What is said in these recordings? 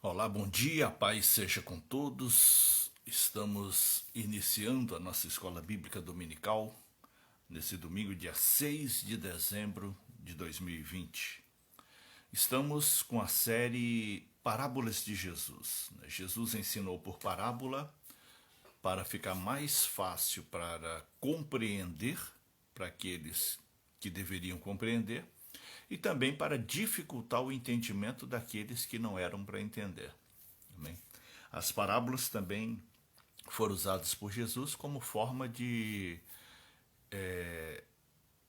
Olá, bom dia, a paz seja com todos. Estamos iniciando a nossa escola bíblica dominical nesse domingo, dia 6 de dezembro de 2020. Estamos com a série Parábolas de Jesus. Jesus ensinou por parábola para ficar mais fácil para compreender para aqueles que deveriam compreender e também para dificultar o entendimento daqueles que não eram para entender. Amém? As parábolas também foram usadas por Jesus como forma de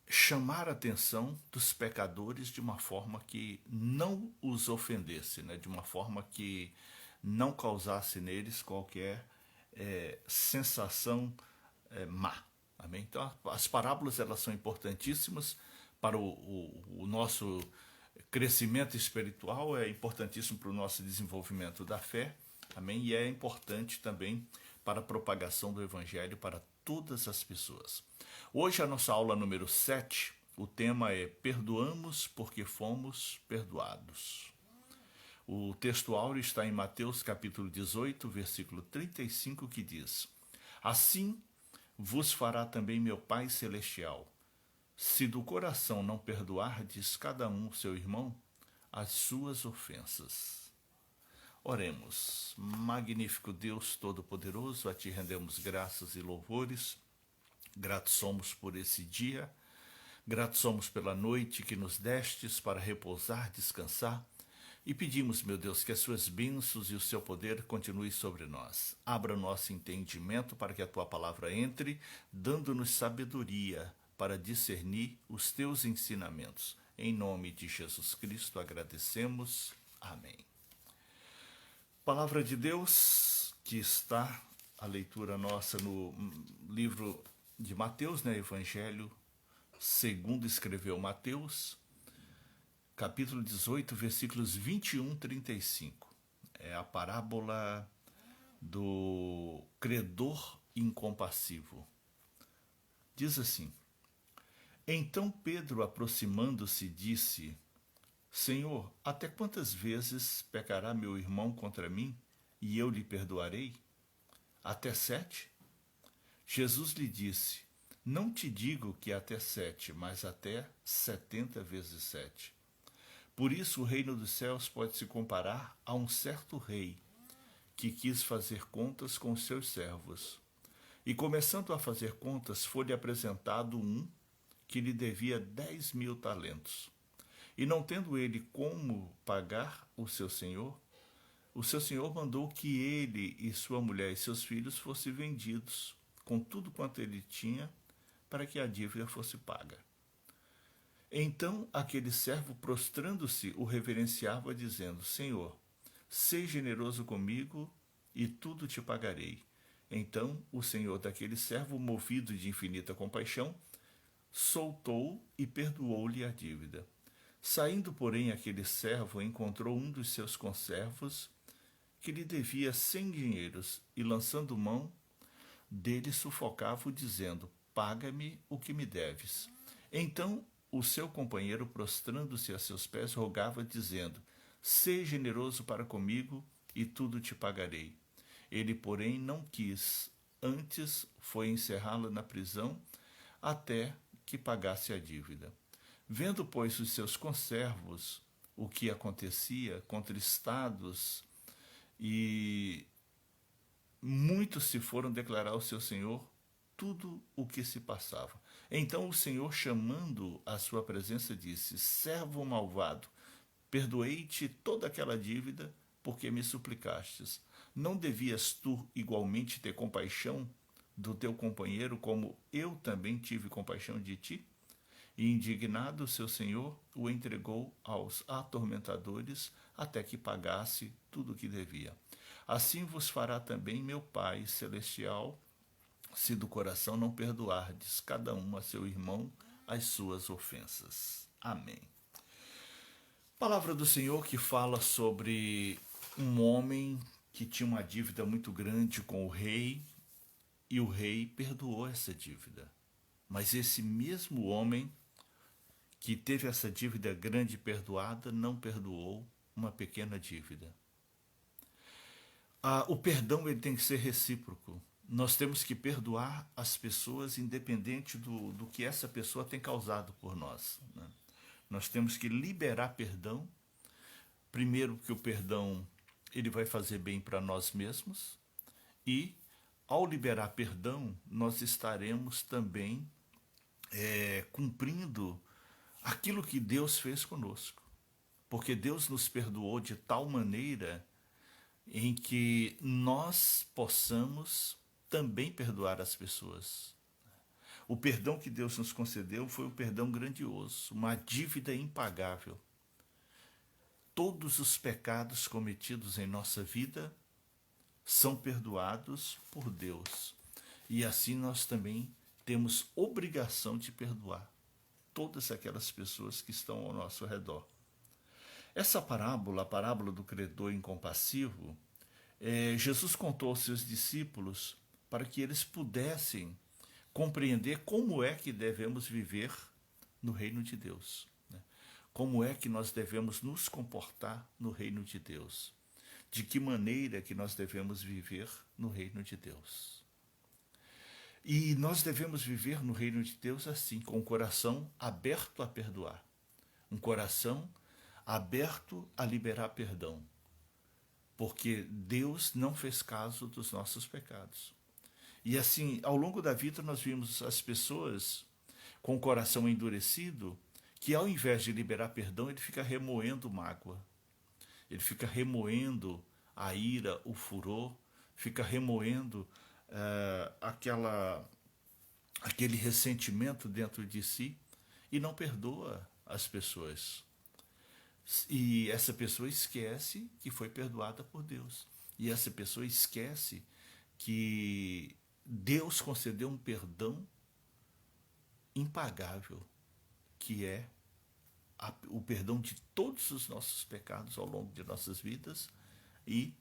chamar a atenção dos pecadores de uma forma que não os ofendesse, né? De uma forma que não causasse neles qualquer sensação má. Amém? Então, as parábolas elas são importantíssimas para o nosso crescimento espiritual, é importantíssimo para o nosso desenvolvimento da fé. Amém? E é importante também para a propagação do Evangelho para todas as pessoas. Hoje a nossa aula número 7, o tema é Perdoamos porque fomos perdoados. O texto áureo está em Mateus capítulo 18, versículo 35, que diz: Assim vos fará também meu Pai Celestial, se do coração não perdoardes cada um seu irmão as suas ofensas. Oremos. Magnífico Deus Todo-Poderoso, a Ti rendemos graças e louvores. Gratos somos por esse dia, gratos somos pela noite que nos destes para repousar, descansar. E pedimos, meu Deus, que as suas bênçãos e o seu poder continuem sobre nós. Abra nosso entendimento para que a tua palavra entre, dando-nos sabedoria para discernir os teus ensinamentos. Em nome de Jesus Cristo agradecemos. Amém. Palavra de Deus que está a leitura nossa no livro de Mateus, né? Evangelho segundo escreveu Mateus, capítulo 18, versículos 21 e 35. É a parábola do credor incompassivo. Diz assim: Então Pedro, aproximando-se, disse: Senhor, até quantas vezes pecará meu irmão contra mim e eu lhe perdoarei? Até 7? Jesus lhe disse: Não te digo que até 7, mas até 70 vezes 7. Por isso o reino dos céus pode se comparar a um certo rei que quis fazer contas com os seus servos. E começando a fazer contas, foi-lhe apresentado um que lhe devia 10.000 talentos. E não tendo ele como pagar o seu senhor mandou que ele e sua mulher e seus filhos fossem vendidos, com tudo quanto ele tinha, para que a dívida fosse paga. Então aquele servo, prostrando-se, o reverenciava, dizendo: Senhor, seja generoso comigo e tudo te pagarei. Então o senhor daquele servo, movido de infinita compaixão, soltou e perdoou-lhe a dívida. Saindo, porém, aquele servo encontrou um dos seus conservos que lhe devia 100 dinheiros e, lançando mão dele, sufocava-o, dizendo: Paga-me o que me deves. Então o seu companheiro, prostrando-se a seus pés, rogava, dizendo: Seja generoso para comigo e tudo te pagarei. Ele, porém, não quis, antes foi encerrá-lo na prisão até que pagasse a dívida. Vendo, pois, os seus conservos o que acontecia, contristados, e muitos se foram declarar ao seu senhor tudo o que se passava. Então o senhor, chamando à sua presença, disse: Servo malvado, perdoei-te toda aquela dívida, porque me suplicastes. Não devias tu igualmente ter compaixão do teu companheiro, como eu também tive compaixão de ti? E indignado, seu senhor o entregou aos atormentadores até que pagasse tudo o que devia. Assim vos fará também meu Pai Celestial, se do coração não perdoardes cada um a seu irmão as suas ofensas. Amém. Palavra do Senhor que fala sobre um homem que tinha uma dívida muito grande com o rei, e o rei perdoou essa dívida. Mas esse mesmo homem que teve essa dívida grande perdoada, não perdoou uma pequena dívida. O perdão ele tem que ser recíproco. Nós temos que perdoar as pessoas independente do que essa pessoa tem causado por nós, né? Nós temos que liberar perdão. Primeiro que o perdão ele vai fazer bem para nós mesmos e ao liberar perdão nós estaremos também cumprindo aquilo que Deus fez conosco. Porque Deus nos perdoou de tal maneira em que nós possamos também perdoar as pessoas. O perdão que Deus nos concedeu foi um perdão grandioso, uma dívida impagável. Todos os pecados cometidos em nossa vida são perdoados por Deus. E assim nós também temos obrigação de perdoar todas aquelas pessoas que estão ao nosso redor. Essa parábola, a parábola do credor incompassivo, Jesus contou aos seus discípulos para que eles pudessem compreender como é que devemos viver no reino de Deus, né? Como é que nós devemos nos comportar no reino de Deus. De que maneira que nós devemos viver no reino de Deus. E nós devemos viver no reino de Deus assim, com o coração aberto a perdoar. Um coração aberto a liberar perdão. Porque Deus não fez caso dos nossos pecados. E assim, ao longo da vida nós vimos as pessoas com o coração endurecido, que ao invés de liberar perdão, ele fica remoendo mágoa. Ele fica remoendo a ira, o furor, fica remoendo aquele ressentimento dentro de si e não perdoa as pessoas. E essa pessoa esquece que foi perdoada por Deus. E essa pessoa esquece que Deus concedeu um perdão impagável, que é o perdão de todos os nossos pecados ao longo de nossas vidas e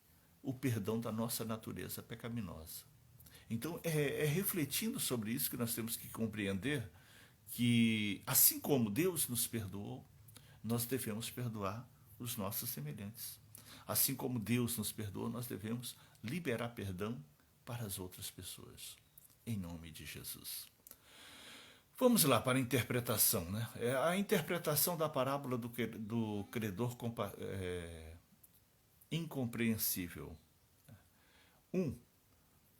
o perdão da nossa natureza pecaminosa. Então, é refletindo sobre isso que nós temos que compreender que, assim como Deus nos perdoou, nós devemos perdoar os nossos semelhantes. Assim como Deus nos perdoou, nós devemos liberar perdão para as outras pessoas. Em nome de Jesus. Vamos lá para a interpretação, né? A interpretação da parábola do credor incompreensível. 1.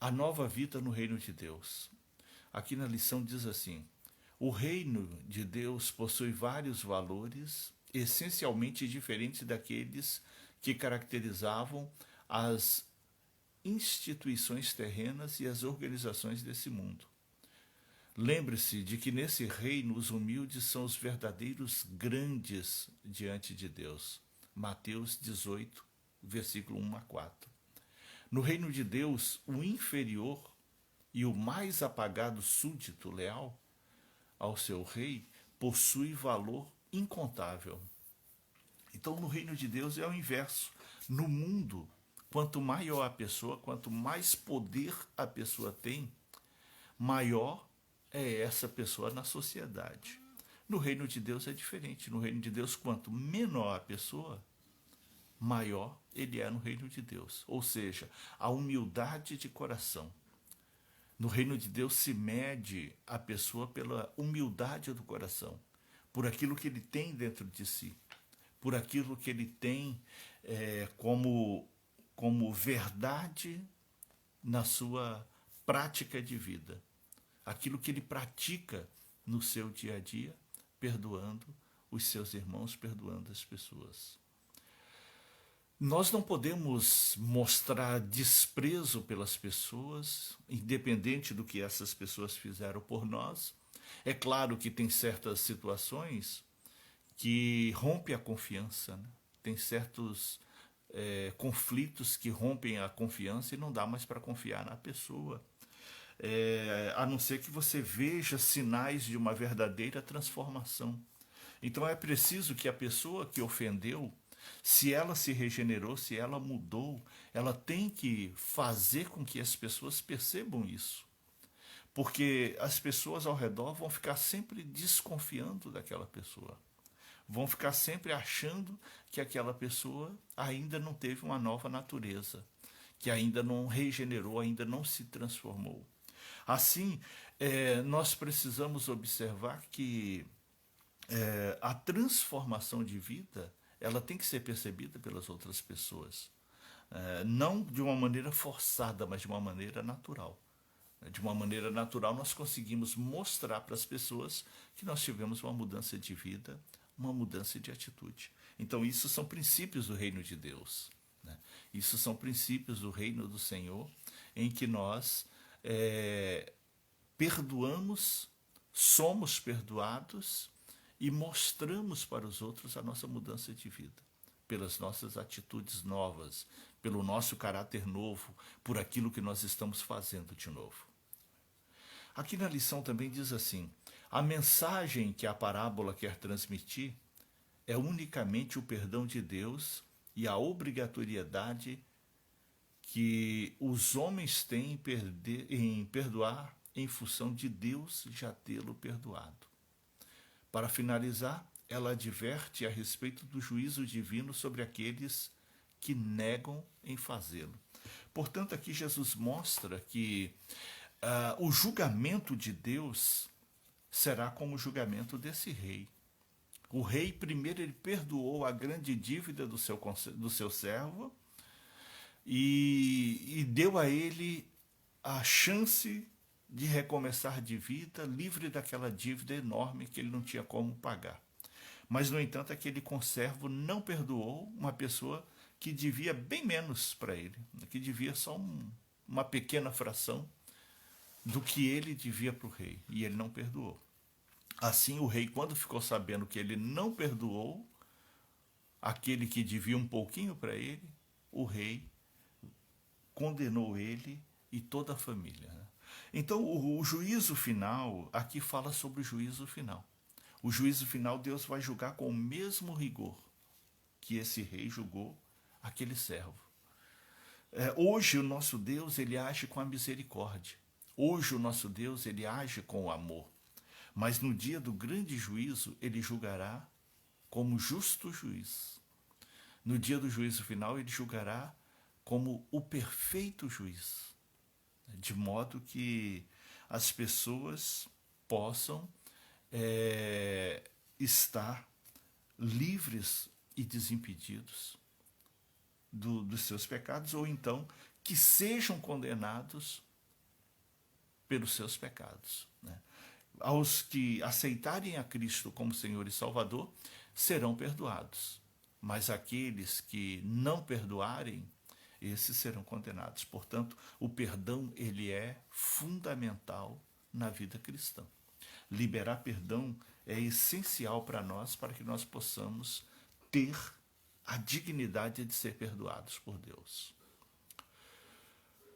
A nova vida no reino de Deus. Aqui na lição diz assim: o reino de Deus possui vários valores, essencialmente diferentes daqueles que caracterizavam as instituições terrenas e as organizações desse mundo. Lembre-se de que nesse reino os humildes são os verdadeiros grandes diante de Deus. Mateus 18, versículo 1 a 4. No reino de Deus, o inferior e o mais apagado súdito leal ao seu rei possui valor incontável. Então, no reino de Deus é o inverso. No mundo, quanto maior a pessoa, quanto mais poder a pessoa tem, maior é essa pessoa na sociedade. No reino de Deus é diferente. No reino de Deus, quanto menor a pessoa, maior ele é no reino de Deus. Ou seja, a humildade de coração. No reino de Deus se mede a pessoa pela humildade do coração, por aquilo que ele tem dentro de si, por aquilo que ele tem como verdade na sua prática de vida, aquilo que ele pratica no seu dia a dia, perdoando os seus irmãos, perdoando as pessoas. Nós não podemos mostrar desprezo pelas pessoas, independente do que essas pessoas fizeram por nós. É claro que tem certas situações que rompem a confiança, né? Tem certos conflitos que rompem a confiança e não dá mais para confiar na pessoa. A não ser que você veja sinais de uma verdadeira transformação. Então é preciso que a pessoa que ofendeu, se ela se regenerou, se ela mudou, ela tem que fazer com que as pessoas percebam isso. Porque as pessoas ao redor vão ficar sempre desconfiando daquela pessoa. Vão ficar sempre achando que aquela pessoa ainda não teve uma nova natureza, que ainda não regenerou, ainda não se transformou. Assim, nós precisamos observar que a transformação de vida ela tem que ser percebida pelas outras pessoas. Não de uma maneira forçada, mas de uma maneira natural. De uma maneira natural, nós conseguimos mostrar para as pessoas que nós tivemos uma mudança de vida, uma mudança de atitude. Então, isso são princípios do reino de Deus. Né? Isso são princípios do reino do Senhor, em que nós perdoamos, somos perdoados e mostramos para os outros a nossa mudança de vida, pelas nossas atitudes novas, pelo nosso caráter novo, por aquilo que nós estamos fazendo de novo. Aqui na lição também diz assim: a mensagem que a parábola quer transmitir é unicamente o perdão de Deus e a obrigatoriedade que os homens têm em perdoar em função de Deus já tê-lo perdoado. Para finalizar, ela adverte a respeito do juízo divino sobre aqueles que negam em fazê-lo. Portanto, aqui Jesus mostra que o julgamento de Deus será como o julgamento desse rei. O rei, primeiro, ele perdoou a grande dívida do seu servo e deu a ele a chance de recomeçar de vida, livre daquela dívida enorme que ele não tinha como pagar. Mas, no entanto, aquele conservo não perdoou uma pessoa que devia bem menos para ele, que devia só uma pequena fração do que ele devia para o rei, e ele não perdoou. Assim, o rei, quando ficou sabendo que ele não perdoou aquele que devia um pouquinho para ele, o rei condenou ele e toda a família. Então, o juízo final, aqui fala sobre o juízo final. O juízo final, Deus vai julgar com o mesmo rigor que esse rei julgou aquele servo. Hoje, o nosso Deus, ele age com a misericórdia. Hoje, o nosso Deus, ele age com o amor. Mas no dia do grande juízo, ele julgará como justo juiz. No dia do juízo final, ele julgará como o perfeito juiz, de modo que as pessoas possam estar livres e desimpedidos dos seus pecados, ou então que sejam condenados pelos seus pecados. Né? Aos que aceitarem a Cristo como Senhor e Salvador serão perdoados, mas aqueles que não perdoarem, esses serão condenados. Portanto, o perdão ele é fundamental na vida cristã. Liberar perdão é essencial para nós, para que nós possamos ter a dignidade de ser perdoados por Deus.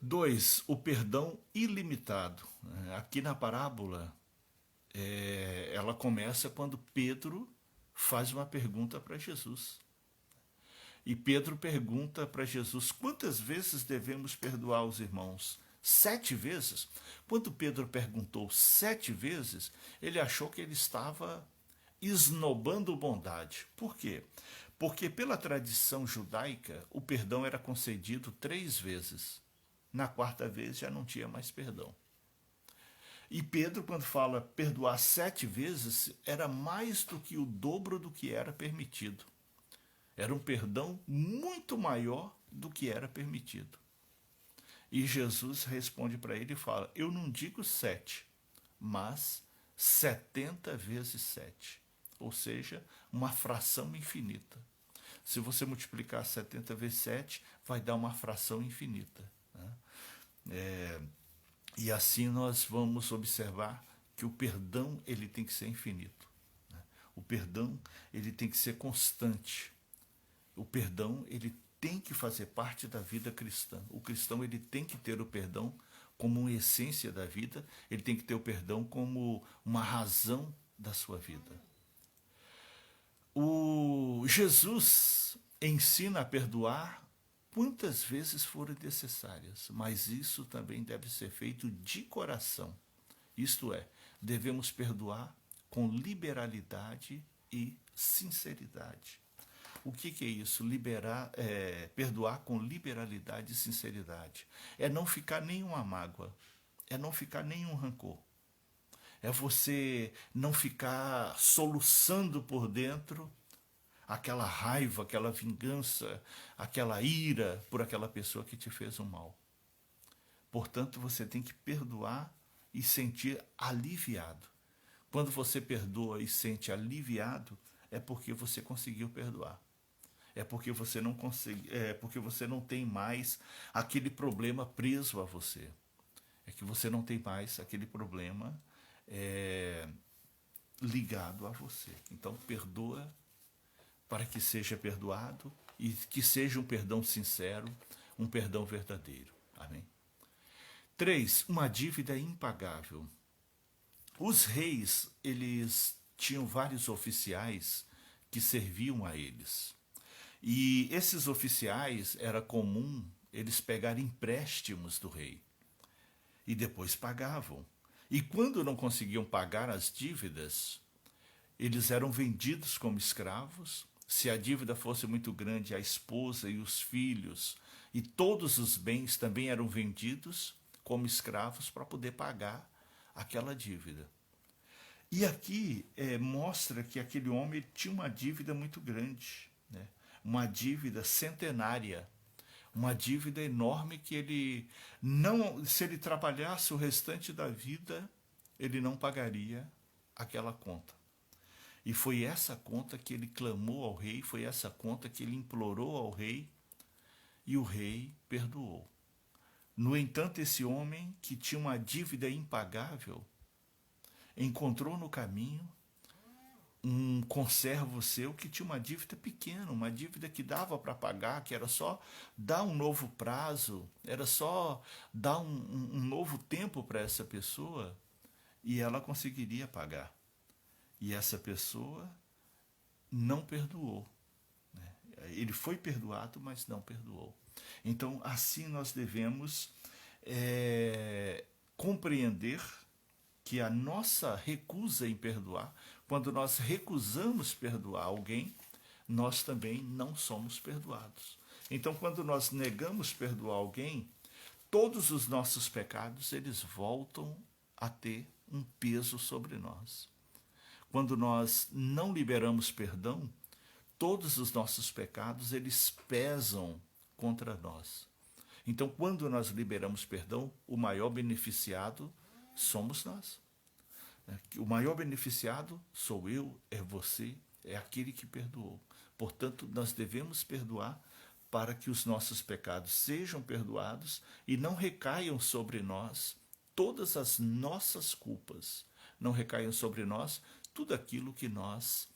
2. O perdão ilimitado. Aqui na parábola, ela começa quando Pedro faz uma pergunta para Jesus. E Pedro pergunta para Jesus: quantas vezes devemos perdoar os irmãos? 7 vezes? Quando Pedro perguntou 7 vezes, ele achou que ele estava esnobando bondade. Por quê? Porque pela tradição judaica, o perdão era concedido 3 vezes. Na 4ª vez já não tinha mais perdão. E Pedro, quando fala perdoar 7 vezes, era mais do que o dobro do que era permitido. Era um perdão muito maior do que era permitido. E Jesus responde para ele e fala: eu não digo 7, mas 70 vezes 7. Ou seja, uma fração infinita. Se você multiplicar 70 vezes 7, vai dar uma fração infinita. Né? E assim nós vamos observar que o perdão ele tem que ser infinito. Né? O perdão ele tem que ser constante. O perdão ele tem que fazer parte da vida cristã. O cristão ele tem que ter o perdão como uma essência da vida, ele tem que ter o perdão como uma razão da sua vida. O Jesus ensina a perdoar quantas vezes forem necessárias, mas isso também deve ser feito de coração. Isto é, devemos perdoar com liberalidade e sinceridade. O que é isso? Perdoar com liberalidade e sinceridade. É não ficar nenhuma mágoa, é não ficar nenhum rancor. É você não ficar soluçando por dentro aquela raiva, aquela vingança, aquela ira por aquela pessoa que te fez um mal. Portanto, você tem que perdoar e sentir aliviado. Quando você perdoa e sente aliviado, é porque você conseguiu perdoar. É porque você não consegue, é porque você não tem mais aquele problema preso a você. É que você não tem mais aquele problema ligado a você. Então, perdoa para que seja perdoado e que seja um perdão sincero, um perdão verdadeiro. Amém? 3. Uma dívida impagável. Os reis, eles tinham vários oficiais que serviam a eles. E esses oficiais, era comum eles pegarem empréstimos do rei e depois pagavam. E quando não conseguiam pagar as dívidas, eles eram vendidos como escravos. Se a dívida fosse muito grande, a esposa e os filhos e todos os bens também eram vendidos como escravos para poder pagar aquela dívida. E aqui mostra que aquele homem tinha uma dívida muito grande, né? Uma dívida centenária, uma dívida enorme que ele não, se ele trabalhasse o restante da vida, ele não pagaria aquela conta. E foi essa conta que ele clamou ao rei, foi essa conta que ele implorou ao rei, e o rei perdoou. No entanto, esse homem que tinha uma dívida impagável, encontrou no caminho um conservo seu que tinha uma dívida pequena, uma dívida que dava para pagar, que era só dar um novo prazo, era só dar um novo tempo para essa pessoa e ela conseguiria pagar. E essa pessoa não perdoou. Né? Ele foi perdoado, mas não perdoou. Então, assim nós devemos compreender que a nossa recusa em perdoar, quando nós recusamos perdoar alguém, nós também não somos perdoados. Então, quando nós negamos perdoar alguém, todos os nossos pecados, eles voltam a ter um peso sobre nós. Quando nós não liberamos perdão, todos os nossos pecados, eles pesam contra nós. Então, quando nós liberamos perdão, o maior beneficiado somos nós. O maior beneficiado sou eu, é você, é aquele que perdoou. Portanto, nós devemos perdoar para que os nossos pecados sejam perdoados e não recaiam sobre nós todas as nossas culpas. Não recaiam sobre nós tudo aquilo que nós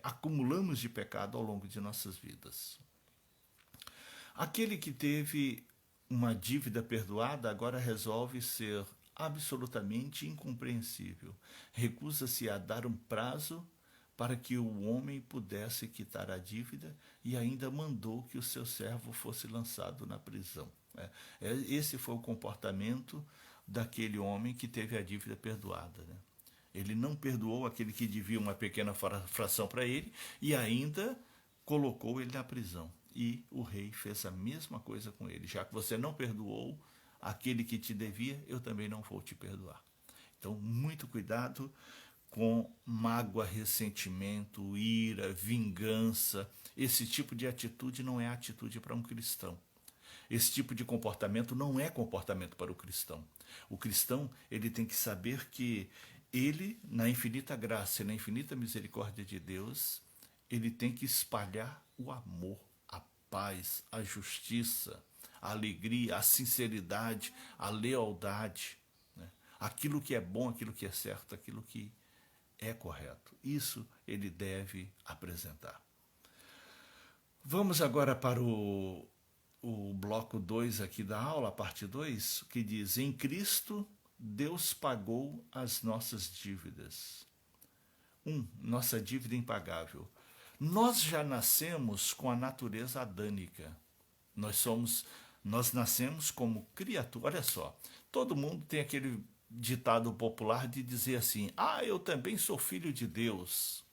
acumulamos de pecado ao longo de nossas vidas. Aquele que teve uma dívida perdoada agora resolve ser absolutamente incompreensível. Recusa-se a dar um prazo para que o homem pudesse quitar a dívida e ainda mandou que o seu servo fosse lançado na prisão. Esse foi o comportamento daquele homem que teve a dívida perdoada. Né? Ele não perdoou aquele que devia uma pequena fração para ele e ainda colocou ele na prisão. E o rei fez a mesma coisa com ele. Já que você não perdoou aquele que te devia, eu também não vou te perdoar. Então, muito cuidado com mágoa, ressentimento, ira, vingança. Esse tipo de atitude não é atitude para um cristão. Esse tipo de comportamento não é comportamento para o cristão. O cristão, ele tem que saber que ele, na infinita graça e na infinita misericórdia de Deus, ele tem que espalhar o amor, a paz, a justiça, a alegria, a sinceridade, a lealdade, né? Aquilo que é bom, aquilo que é certo, aquilo que é correto. Isso ele deve apresentar. Vamos agora para o bloco 2 aqui da aula, a parte 2, que diz: em Cristo, Deus pagou as nossas dívidas. 1. Nossa dívida impagável. Nós já nascemos com a natureza adâmica. Nós nascemos como criatura. Olha só, todo mundo tem aquele ditado popular de dizer assim: eu também sou filho de Deus.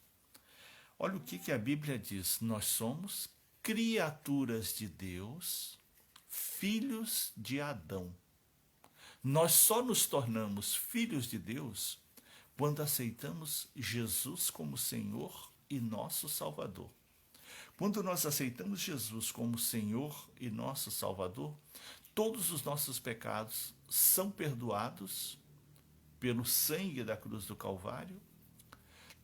Olha o que a Bíblia diz. Nós somos criaturas de Deus, filhos de Adão. Nós só nos tornamos filhos de Deus quando aceitamos Jesus como Senhor e nosso Salvador. Quando nós aceitamos Jesus como Senhor e nosso Salvador, todos os nossos pecados são perdoados pelo sangue da cruz do Calvário,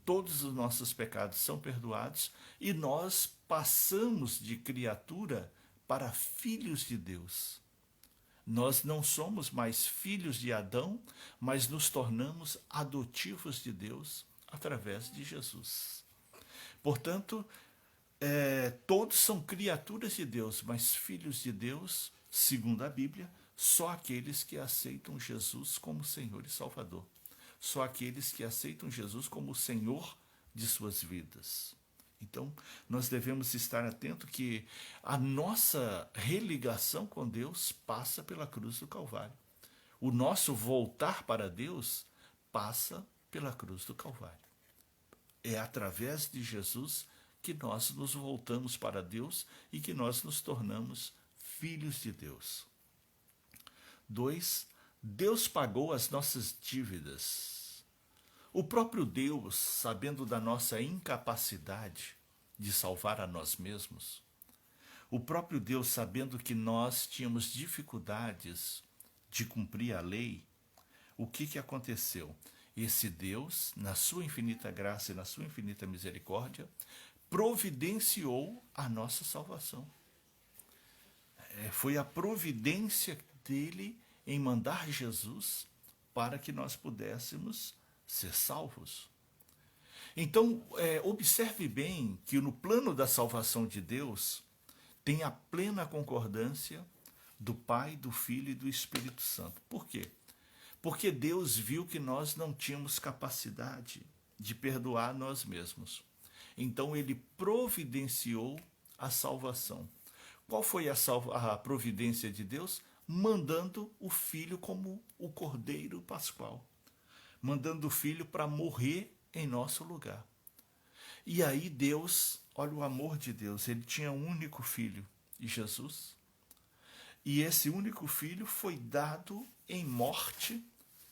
todos os nossos pecados são perdoados e nós passamos de criatura para filhos de Deus. Nós não somos mais filhos de Adão, mas nos tornamos adotivos de Deus através de Jesus. Portanto, todos são criaturas de Deus, mas filhos de Deus, segundo a Bíblia, só aqueles que aceitam Jesus como Senhor e Salvador. Só aqueles que aceitam Jesus como Senhor de suas vidas. Então, nós devemos estar atentos que a nossa religação com Deus passa pela cruz do Calvário. O nosso voltar para Deus passa pela cruz do Calvário. É através de Jesus que nós nos voltamos para Deus e que nós nos tornamos filhos de Deus. 2. Deus pagou as nossas dívidas. O próprio Deus, sabendo da nossa incapacidade de salvar a nós mesmos, o próprio Deus, sabendo que nós tínhamos dificuldades de cumprir a lei, o que aconteceu? Esse Deus, na sua infinita graça e na sua infinita misericórdia, providenciou a nossa salvação. Foi a providência dele em mandar Jesus para que nós pudéssemos ser salvos. Então, observe bem que no plano da salvação de Deus tem a plena concordância do Pai, do Filho e do Espírito Santo. Por quê? Porque Deus viu que nós não tínhamos capacidade de perdoar nós mesmos. Então, ele providenciou a salvação. Qual foi a providência de Deus? Mandando o Filho como o Cordeiro Pascual. Mandando o Filho para morrer em nosso lugar. E aí Deus, olha o amor de Deus, ele tinha um único filho, Jesus, e esse único filho foi dado em morte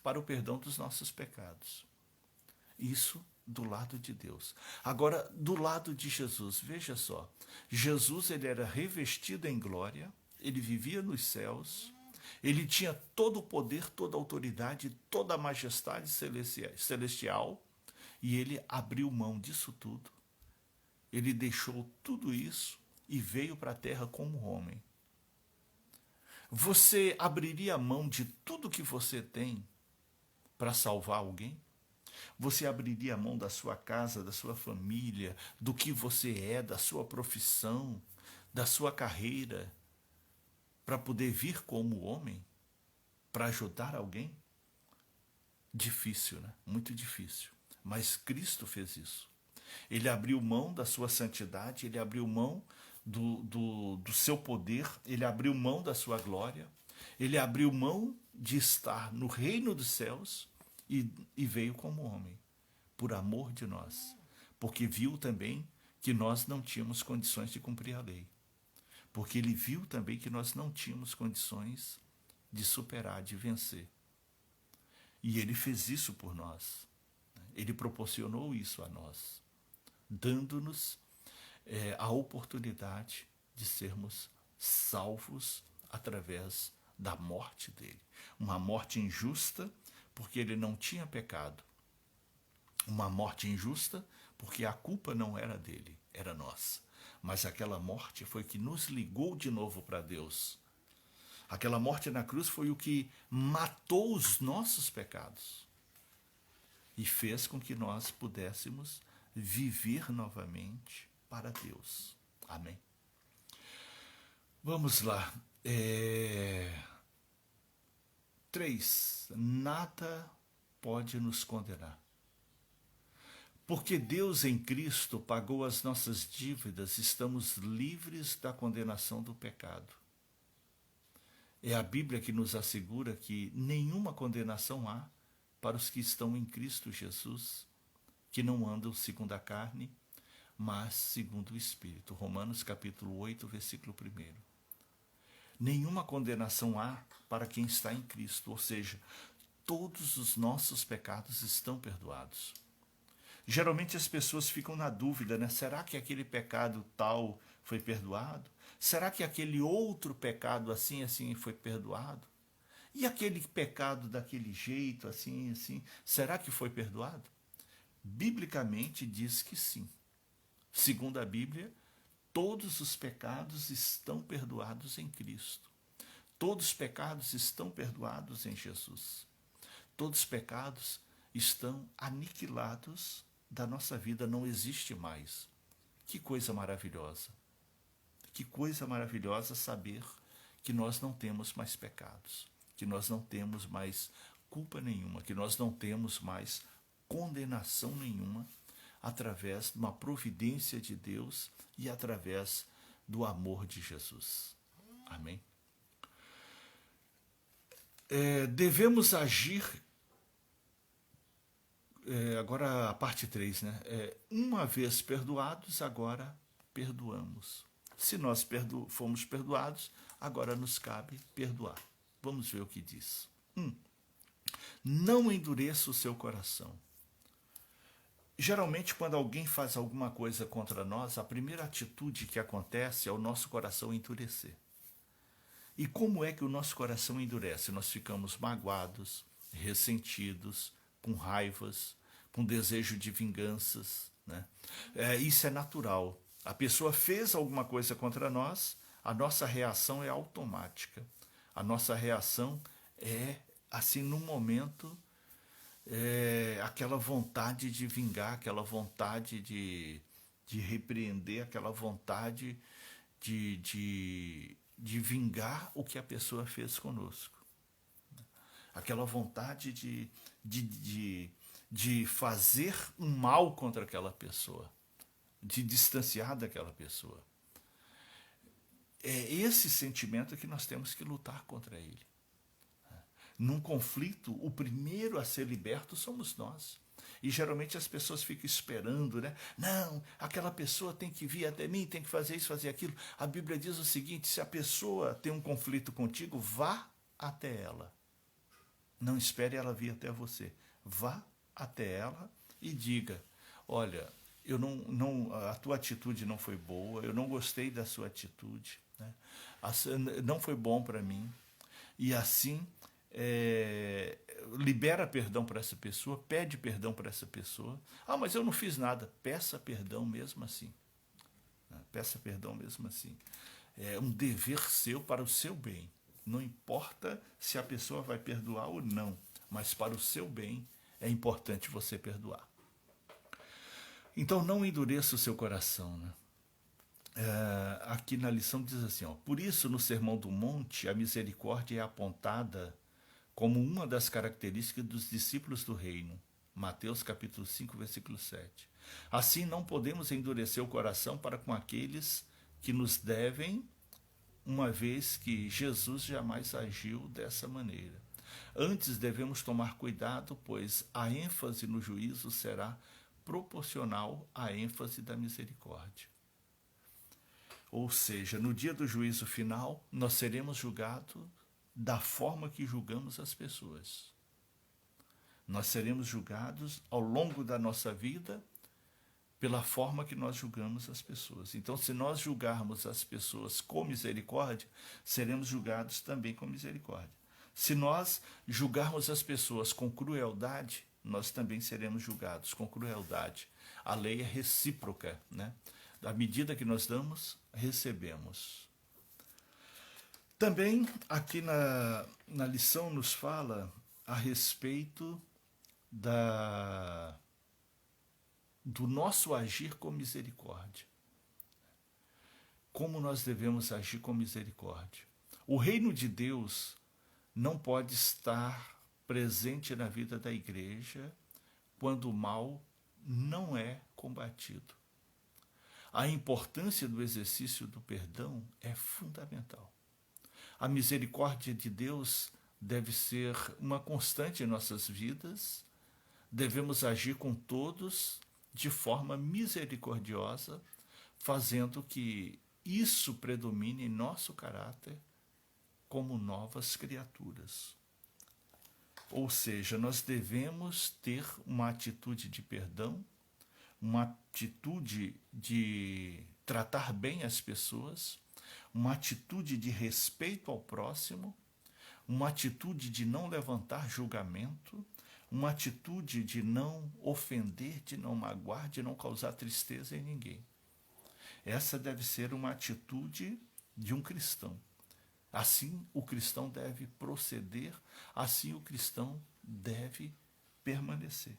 para o perdão dos nossos pecados. Isso do lado de Deus. Agora, do lado de Jesus, veja só, Jesus ele era revestido em glória, ele vivia nos céus, ele tinha todo o poder, toda a autoridade, toda a majestade celestial, e ele abriu mão disso tudo. Ele deixou tudo isso e veio para a terra como homem. Você abriria mão de tudo que você tem para salvar alguém? Você abriria mão da sua casa, da sua família, do que você é, da sua profissão, da sua carreira, para poder vir como homem, para ajudar alguém? Difícil, né? Muito difícil. Mas Cristo fez isso. Ele abriu mão da sua santidade, ele abriu mão do seu poder, ele abriu mão da sua glória, ele abriu mão de estar no reino dos céus e veio como homem, por amor de nós, porque viu também que nós não tínhamos condições de cumprir a lei, porque ele viu também que nós não tínhamos condições de superar, de vencer. E ele fez isso por nós. Ele proporcionou isso a nós, dando-nos a oportunidade de sermos salvos através da morte dele. Uma morte injusta, porque ele não tinha pecado. Uma morte injusta, porque a culpa não era dele, era nossa. Mas aquela morte foi que nos ligou de novo para Deus. Aquela morte na cruz foi o que matou os nossos pecados e fez com que nós pudéssemos viver novamente para Deus. Amém. Vamos lá. 3. Nada pode nos condenar. Porque Deus em Cristo pagou as nossas dívidas, estamos livres da condenação do pecado. É a Bíblia que nos assegura que nenhuma condenação há para os que estão em Cristo Jesus, que não andam segundo a carne, mas segundo o Espírito. Romanos capítulo 8, versículo 1. Nenhuma condenação há para quem está em Cristo, ou seja, todos os nossos pecados estão perdoados. Geralmente as pessoas ficam na dúvida, né? Será que aquele pecado tal foi perdoado? Será que aquele outro pecado assim foi perdoado? E aquele pecado daquele jeito, assim, será que foi perdoado? Biblicamente diz que sim. Segundo a Bíblia, todos os pecados estão perdoados em Cristo. Todos os pecados estão perdoados em Jesus. Todos os pecados estão aniquilados da nossa vida, não existe mais. Que coisa maravilhosa! Que coisa maravilhosa saber que nós não temos mais pecados, que nós não temos mais culpa nenhuma, que nós não temos mais condenação nenhuma, através de uma providência de Deus e através do amor de Jesus. Amém? Devemos agir, agora a parte 3, né? Uma vez perdoados, agora perdoamos. Se nós fomos perdoados, agora nos cabe perdoar. Vamos ver o que diz. Não endureça o seu coração. Geralmente, quando alguém faz alguma coisa contra nós, a primeira atitude que acontece é o nosso coração endurecer. E como é que o nosso coração endurece? Nós ficamos magoados, ressentidos, com raivas, com desejo de vinganças, né? Isso é natural. A pessoa fez alguma coisa contra nós, a nossa reação é automática. A nossa reação é, assim, no momento, aquela vontade de vingar, aquela vontade de repreender, aquela vontade de vingar o que a pessoa fez conosco. Aquela vontade de fazer um mal contra aquela pessoa, de distanciar daquela pessoa. É esse sentimento que nós temos que lutar contra ele. Num conflito, o primeiro a ser liberto somos nós. E geralmente as pessoas ficam esperando, né? Não, aquela pessoa tem que vir até mim, tem que fazer isso, fazer aquilo. A Bíblia diz o seguinte: se a pessoa tem um conflito contigo, vá até ela. Não espere ela vir até você. Vá até ela e diga: olha, a tua atitude não foi boa, eu não gostei da sua atitude, né? Não foi bom para mim. E assim, libera perdão para essa pessoa, pede perdão para essa pessoa. Ah, mas eu não fiz nada. Peça perdão mesmo assim. Peça perdão mesmo assim. É um dever seu para o seu bem. Não importa se a pessoa vai perdoar ou não, mas para o seu bem é importante você perdoar. Então não endureça o seu coração, né? Aqui na lição diz assim, por isso no Sermão do Monte a misericórdia é apontada como uma das características dos discípulos do reino. Mateus capítulo 5, versículo 7. Assim não podemos endurecer o coração para com aqueles que nos devem, uma vez que Jesus jamais agiu dessa maneira. Antes devemos tomar cuidado, pois a ênfase no juízo será proporcional à ênfase da misericórdia. Ou seja, no dia do juízo final, nós seremos julgados da forma que julgamos as pessoas. Nós seremos julgados ao longo da nossa vida pela forma que nós julgamos as pessoas. Então, se nós julgarmos as pessoas com misericórdia, seremos julgados também com misericórdia. Se nós julgarmos as pessoas com crueldade, nós também seremos julgados com crueldade. A lei é recíproca, né? À medida que nós damos, recebemos. Também aqui na lição nos fala a respeito do nosso agir com misericórdia. Como nós devemos agir com misericórdia? O reino de Deus não pode estar presente na vida da igreja quando o mal não é combatido. A importância do exercício do perdão é fundamental. A misericórdia de Deus deve ser uma constante em nossas vidas. Devemos agir com todos de forma misericordiosa, fazendo que isso predomine em nosso caráter como novas criaturas. Ou seja, nós devemos ter uma atitude de perdão, uma atitude de tratar bem as pessoas, uma atitude de respeito ao próximo, uma atitude de não levantar julgamento, uma atitude de não ofender, de não magoar, de não causar tristeza em ninguém. Essa deve ser uma atitude de um cristão. Assim o cristão deve proceder, assim o cristão deve permanecer.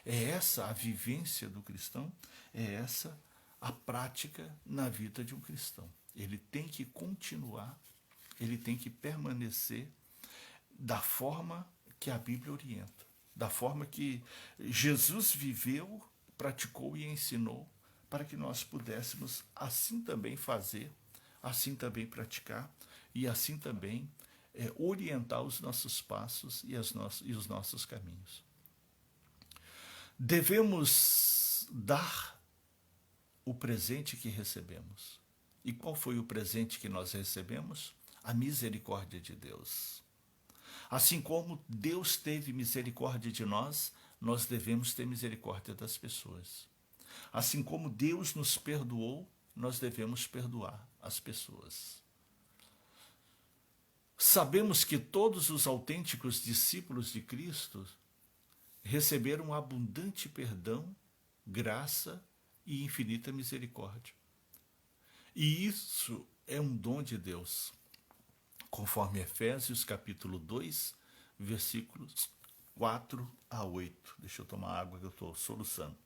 É essa a vivência do cristão, é essa a prática na vida de um cristão. Ele tem que continuar, ele tem que permanecer da forma que a Bíblia orienta, da forma que Jesus viveu, praticou e ensinou, para que nós pudéssemos assim também fazer, assim também praticar e assim também orientar os nossos passos e os nossos caminhos. Devemos dar o presente que recebemos. E qual foi o presente que nós recebemos? A misericórdia de Deus. Assim como Deus teve misericórdia de nós, nós devemos ter misericórdia das pessoas. Assim como Deus nos perdoou, nós devemos perdoar as pessoas. Sabemos que todos os autênticos discípulos de Cristo receberam abundante perdão, graça e infinita misericórdia. E isso é um dom de Deus, conforme Efésios capítulo 2, versículos 4 a 8. Deixa eu tomar água que eu estou soluçando.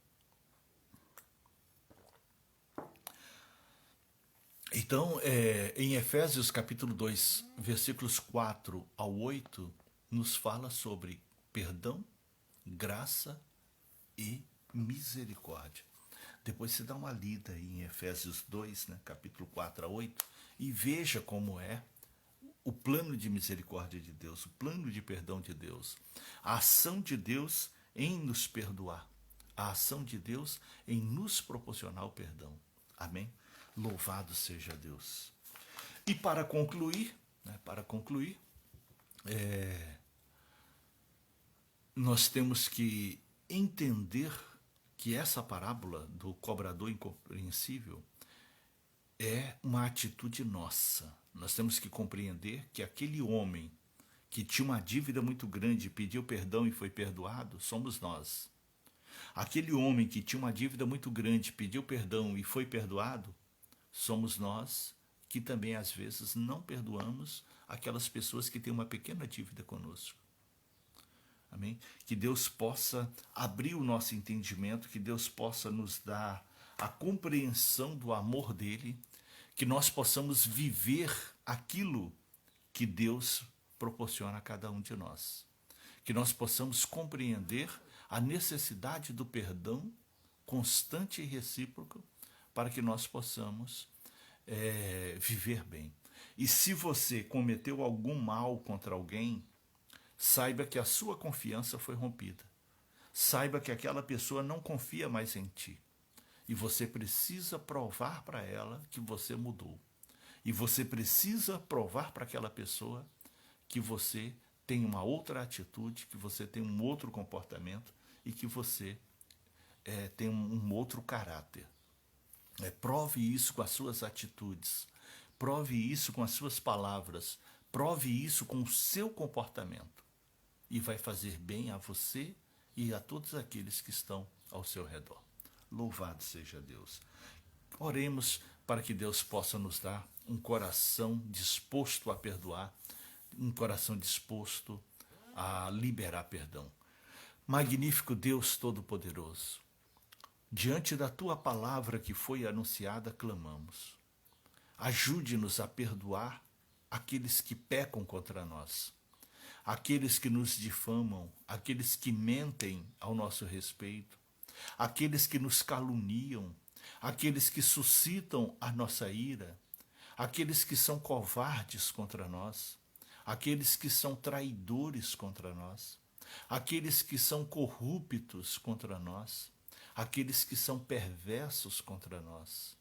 Então, em Efésios capítulo 2, versículos 4 ao 8, nos fala sobre perdão, graça e misericórdia. Depois você dá uma lida aí em Efésios 2, né, capítulo 4 a 8, e veja como é o plano de misericórdia de Deus, o plano de perdão de Deus, a ação de Deus em nos perdoar, a ação de Deus em nos proporcionar o perdão. Amém? Louvado seja Deus. E para concluir, nós temos que entender que essa parábola do cobrador incompreensível é uma atitude nossa. Nós temos que compreender que aquele homem que tinha uma dívida muito grande, pediu perdão e foi perdoado, somos nós. Aquele homem que tinha uma dívida muito grande, pediu perdão e foi perdoado, somos nós que também às vezes não perdoamos aquelas pessoas que têm uma pequena dívida conosco. Amém? Que Deus possa abrir o nosso entendimento, que Deus possa nos dar a compreensão do amor dele, que nós possamos viver aquilo que Deus proporciona a cada um de nós. Que nós possamos compreender a necessidade do perdão constante e recíproco para que nós possamos viver bem. E se você cometeu algum mal contra alguém, saiba que a sua confiança foi rompida. Saiba que aquela pessoa não confia mais em ti. E você precisa provar para ela que você mudou. E você precisa provar para aquela pessoa que você tem uma outra atitude, que você tem um outro comportamento e que você tem um outro caráter. Prove isso com as suas atitudes. Prove isso com as suas palavras. Prove isso com o seu comportamento. E vai fazer bem a você e a todos aqueles que estão ao seu redor. Louvado seja Deus. Oremos para que Deus possa nos dar um coração disposto a perdoar, um coração disposto a liberar perdão. Magnífico Deus Todo-Poderoso, diante da Tua palavra que foi anunciada, clamamos. Ajude-nos a perdoar aqueles que pecam contra nós, aqueles que nos difamam, aqueles que mentem ao nosso respeito, aqueles que nos caluniam, aqueles que suscitam a nossa ira, aqueles que são covardes contra nós, aqueles que são traidores contra nós, aqueles que são corruptos contra nós, aqueles que são perversos contra nós.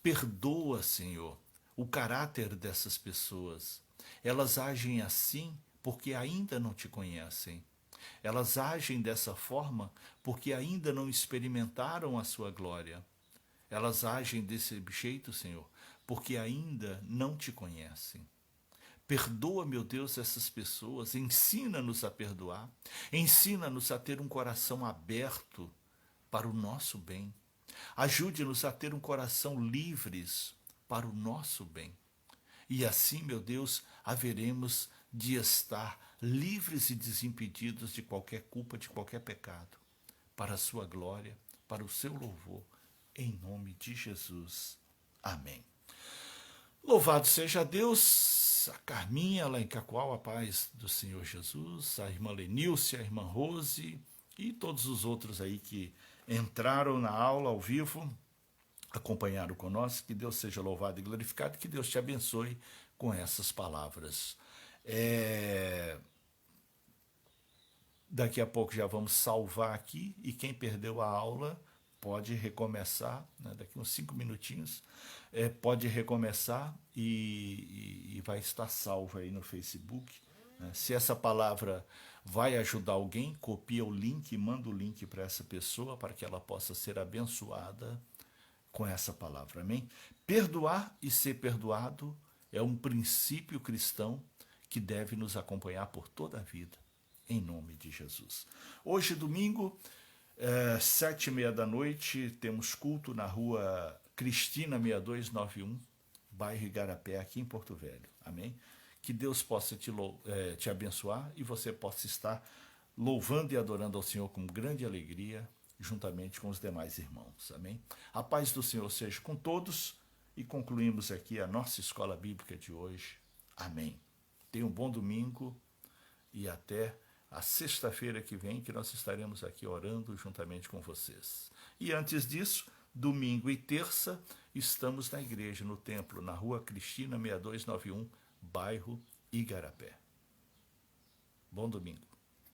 Perdoa, Senhor, o caráter dessas pessoas. Elas agem assim porque ainda não te conhecem. Elas agem dessa forma porque ainda não experimentaram a sua glória. Elas agem desse jeito, Senhor, porque ainda não te conhecem. Perdoa, meu Deus, essas pessoas, ensina-nos a perdoar, ensina-nos a ter um coração aberto para o nosso bem. Ajude-nos a ter um coração livres para o nosso bem. E assim, meu Deus, haveremos de estar livres e desimpedidos de qualquer culpa, de qualquer pecado, para a sua glória, para o seu louvor, em nome de Jesus. Amém. Louvado seja Deus, a Carminha lá em Cacoal, a paz do Senhor Jesus, a irmã Lenilce, a irmã Rose e todos os outros aí que entraram na aula ao vivo, acompanharam conosco. Que Deus seja louvado e glorificado, que Deus te abençoe com essas palavras. Daqui a pouco já vamos salvar aqui, e quem perdeu a aula pode recomeçar, né? Daqui uns 5 minutinhos, pode recomeçar e vai estar salvo aí no Facebook. Né? Se essa palavra vai ajudar alguém, copia o link e manda o link para essa pessoa, para que ela possa ser abençoada com essa palavra, amém? Perdoar e ser perdoado é um princípio cristão que deve nos acompanhar por toda a vida, em nome de Jesus. Hoje, domingo, 7h30 da noite, temos culto na rua Cristina 6291, bairro Igarapé, aqui em Porto Velho, amém? Que Deus possa te abençoar e você possa estar louvando e adorando ao Senhor com grande alegria, juntamente com os demais irmãos, amém? A paz do Senhor seja com todos, e concluímos aqui a nossa escola bíblica de hoje, amém? Tenha um bom domingo e até a sexta-feira que vem, que nós estaremos aqui orando juntamente com vocês. E antes disso, domingo e terça, estamos na igreja, no templo, na rua Cristina 6291, bairro Igarapé. Bom domingo.